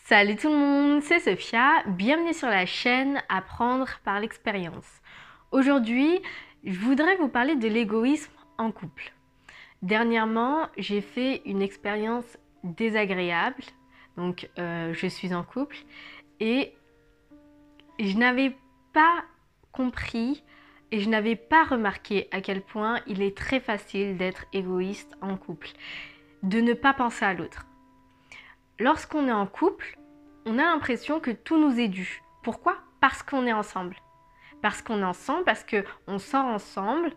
Salut tout le monde, c'est Sophia, bienvenue sur la chaîne Apprendre par l'expérience. Aujourd'hui, je voudrais vous parler de l'égoïsme en couple. Dernièrement, j'ai fait une expérience désagréable, donc je suis en couple et je n'avais pas compris et je n'avais pas remarqué à quel point il est très facile d'être égoïste en couple, de ne pas penser à l'autre. Lorsqu'on est en couple, on a l'impression que tout nous est dû. Pourquoi? Parce qu'on est ensemble. Parce qu'on est ensemble, parce qu'on sort ensemble,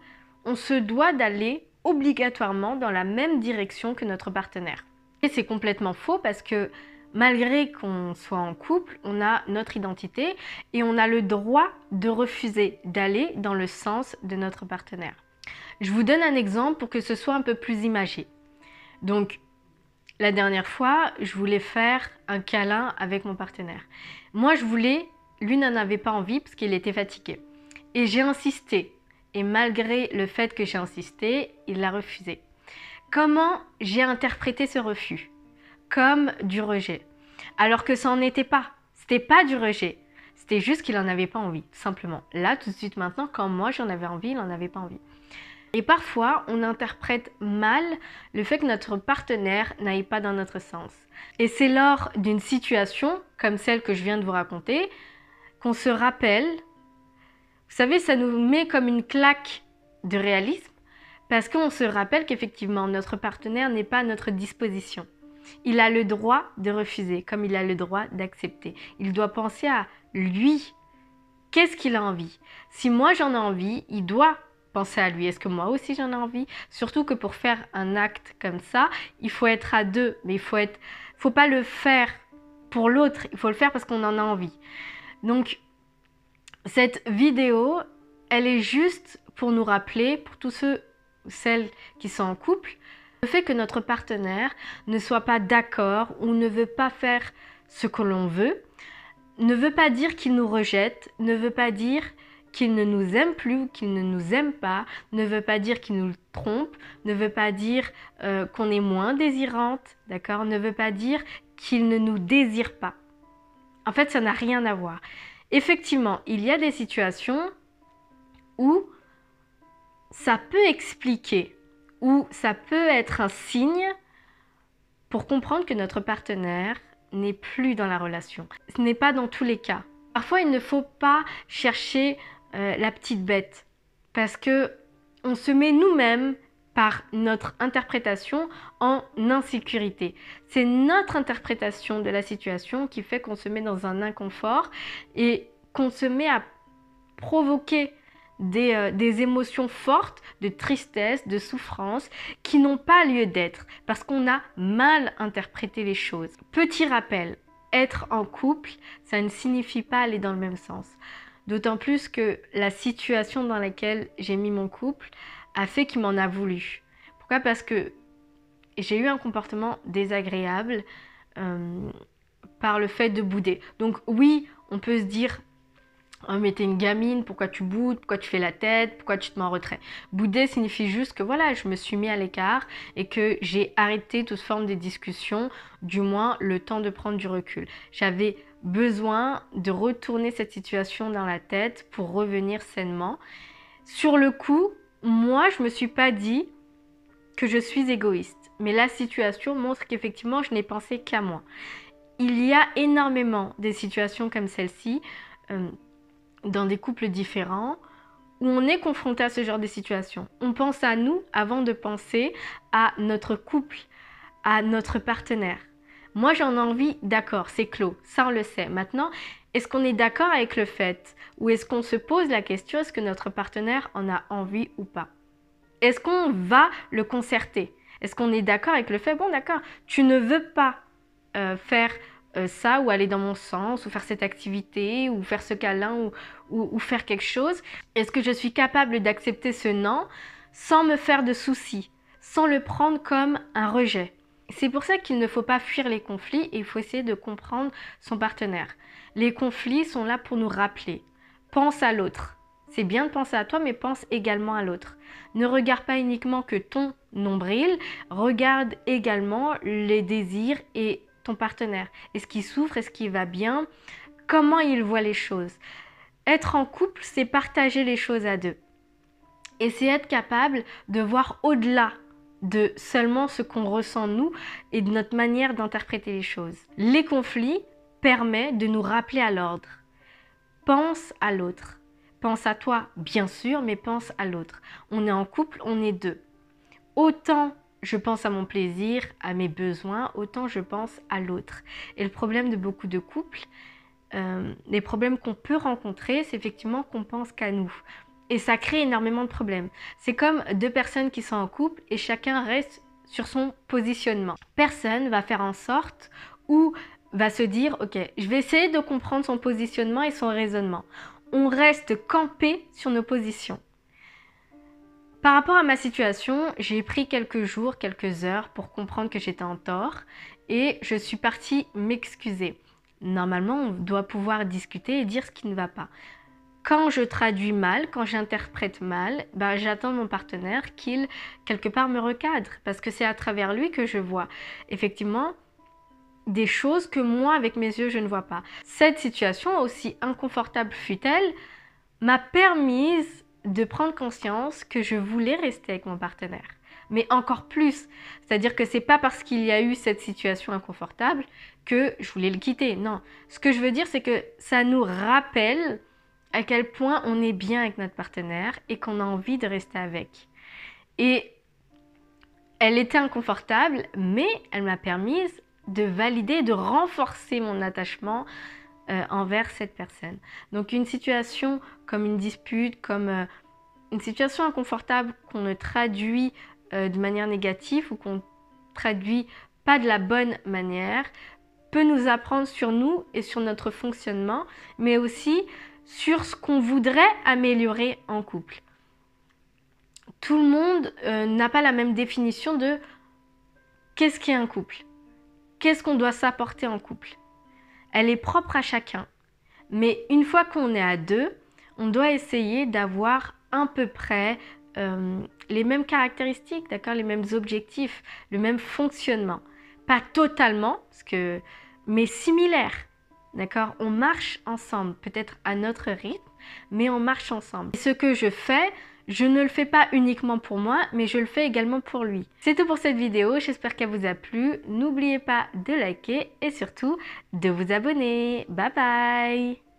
on se doit d'aller obligatoirement dans la même direction que notre partenaire. Et c'est complètement faux parce que malgré qu'on soit en couple, on a notre identité et on a le droit de refuser d'aller dans le sens de notre partenaire. Je vous donne un exemple pour que ce soit un peu plus imagé. Donc, la dernière fois, je voulais faire un câlin avec mon partenaire. Moi, je voulais, lui n'en avait pas envie parce qu'il était fatigué. Et j'ai insisté. Et malgré le fait que j'ai insisté, il l'a refusé. Comment j'ai interprété ce refus? Comme du rejet. Alors que ça n'en était pas. C'était pas du rejet. C'était juste qu'il n'en avait pas envie, simplement. Là, tout de suite maintenant, quand moi j'en avais envie, il n'en avait pas envie. Et parfois, on interprète mal le fait que notre partenaire n'aille pas dans notre sens. Et c'est lors d'une situation, comme celle que je viens de vous raconter, qu'on se rappelle. Vous savez, ça nous met comme une claque de réalisme, parce qu'on se rappelle qu'effectivement, notre partenaire n'est pas à notre disposition. Il a le droit de refuser, comme il a le droit d'accepter. Il doit penser à lui. Qu'est-ce qu'il a envie? Si moi j'en ai envie, il doit penser à lui. Est-ce que moi aussi j'en ai envie? Surtout que pour faire un acte comme ça, il faut être à deux. Mais faut pas le faire pour l'autre. Il faut le faire parce qu'on en a envie. Donc, cette vidéo, elle est juste pour nous rappeler, pour tous ceux ou celles qui sont en couple, le fait que notre partenaire ne soit pas d'accord ou ne veut pas faire ce que l'on veut, ne veut pas dire qu'il nous rejette, ne veut pas dire qu'il ne nous aime plus ou qu'il ne nous aime pas, ne veut pas dire qu'il nous trompe, ne veut pas dire qu'on est moins désirante, d'accord? Ne veut pas dire qu'il ne nous désire pas. En fait, ça n'a rien à voir. Effectivement, il y a des situations où ça peut expliquer, où ça peut être un signe pour comprendre que notre partenaire n'est plus dans la relation. Ce n'est pas dans tous les cas. Parfois, il ne faut pas chercher la petite bête parce que on se met nous-mêmes par notre interprétation en insécurité. C'est notre interprétation de la situation qui fait qu'on se met dans un inconfort et qu'on se met à provoquer des émotions fortes de tristesse, de souffrance qui n'ont pas lieu d'être parce qu'on a mal interprété les choses. Petit rappel, être en couple, ça ne signifie pas aller dans le même sens. D'autant plus que la situation dans laquelle j'ai mis mon couple a fait qu'il m'en a voulu. Pourquoi? Parce que j'ai eu un comportement désagréable par le fait de bouder. Donc oui, on peut se dire « Oh mais t'es une gamine, pourquoi tu boudes, pourquoi tu fais la tête, pourquoi tu te mets en retrait ?» Bouder signifie juste que voilà, je me suis mis à l'écart et que j'ai arrêté toute forme de discussion, du moins le temps de prendre du recul. J'avais besoin de retourner cette situation dans la tête pour revenir sainement. Sur le coup, moi je me suis pas dit que je suis égoïste, mais la situation montre qu'effectivement je n'ai pensé qu'à moi. Il y a énormément de situations comme celle-ci dans des couples différents où on est confronté à ce genre de situation. On pense à nous avant de penser à notre couple, à notre partenaire. Moi j'en ai envie, d'accord, c'est clos, ça on le sait. Maintenant, est-ce qu'on est d'accord avec le fait ou est-ce qu'on se pose la question, est-ce que notre partenaire en a envie ou pas? Est-ce qu'on va le concerter? Est-ce qu'on est d'accord avec le fait, bon d'accord, tu ne veux pas faire ça ou aller dans mon sens ou faire cette activité ou faire ce câlin ou faire quelque chose? Est-ce que je suis capable d'accepter ce non sans me faire de soucis, sans le prendre comme un rejet? C'est pour ça qu'il ne faut pas fuir les conflits et il faut essayer de comprendre son partenaire. Les conflits sont là pour nous rappeler. Pense à l'autre. C'est bien de penser à toi, mais pense également à l'autre. Ne regarde pas uniquement que ton nombril, regarde également les désirs et ton partenaire. Est-ce qu'il souffre? Est-ce qu'il va bien? Comment il voit les choses? Être en couple, c'est partager les choses à deux. Et c'est être capable de voir au-delà de seulement ce qu'on ressent nous et de notre manière d'interpréter les choses. Les conflits permettent de nous rappeler à l'ordre. Pense à l'autre. Pense à toi, bien sûr, mais pense à l'autre. On est en couple, on est deux. Autant je pense à mon plaisir, à mes besoins, autant je pense à l'autre. Et le problème de beaucoup de couples, les problèmes qu'on peut rencontrer, c'est effectivement qu'on pense qu'à nous. Et ça crée énormément de problèmes. C'est comme deux personnes qui sont en couple et chacun reste sur son positionnement. Personne va faire en sorte ou va se dire, ok, je vais essayer de comprendre son positionnement et son raisonnement. On reste campé sur nos positions. Par rapport à ma situation, j'ai pris quelques jours, quelques heures pour comprendre que j'étais en tort et je suis partie m'excuser. Normalement, on doit pouvoir discuter et dire ce qui ne va pas. Quand je traduis mal, quand j'interprète mal, j'attends mon partenaire qu'il, quelque part, me recadre parce que c'est à travers lui que je vois effectivement des choses que moi, avec mes yeux, je ne vois pas. Cette situation, aussi inconfortable fut-elle, m'a permise de prendre conscience que je voulais rester avec mon partenaire. Mais encore plus, c'est-à-dire que c'est pas parce qu'il y a eu cette situation inconfortable que je voulais le quitter. Non, ce que je veux dire, c'est que ça nous rappelle à quel point on est bien avec notre partenaire et qu'on a envie de rester avec. Et elle était inconfortable, mais elle m'a permise de valider, de renforcer mon attachement envers cette personne. Donc une situation comme une dispute, comme une situation inconfortable qu'on ne traduit de manière négative ou qu'on traduit pas de la bonne manière, peut nous apprendre sur nous et sur notre fonctionnement, mais aussi sur ce qu'on voudrait améliorer en couple. Tout le monde n'a pas la même définition de qu'est-ce qu'est un couple, qu'est-ce qu'on doit s'apporter en couple. Elle est propre à chacun. Mais une fois qu'on est à deux, on doit essayer d'avoir à peu près les mêmes caractéristiques, d'accord, les mêmes objectifs, le même fonctionnement. Pas totalement, mais similaire. D'accord? On marche ensemble, peut-être à notre rythme, mais on marche ensemble. Et ce que je fais, je ne le fais pas uniquement pour moi, mais je le fais également pour lui. C'est tout pour cette vidéo, j'espère qu'elle vous a plu. N'oubliez pas de liker et surtout de vous abonner. Bye bye!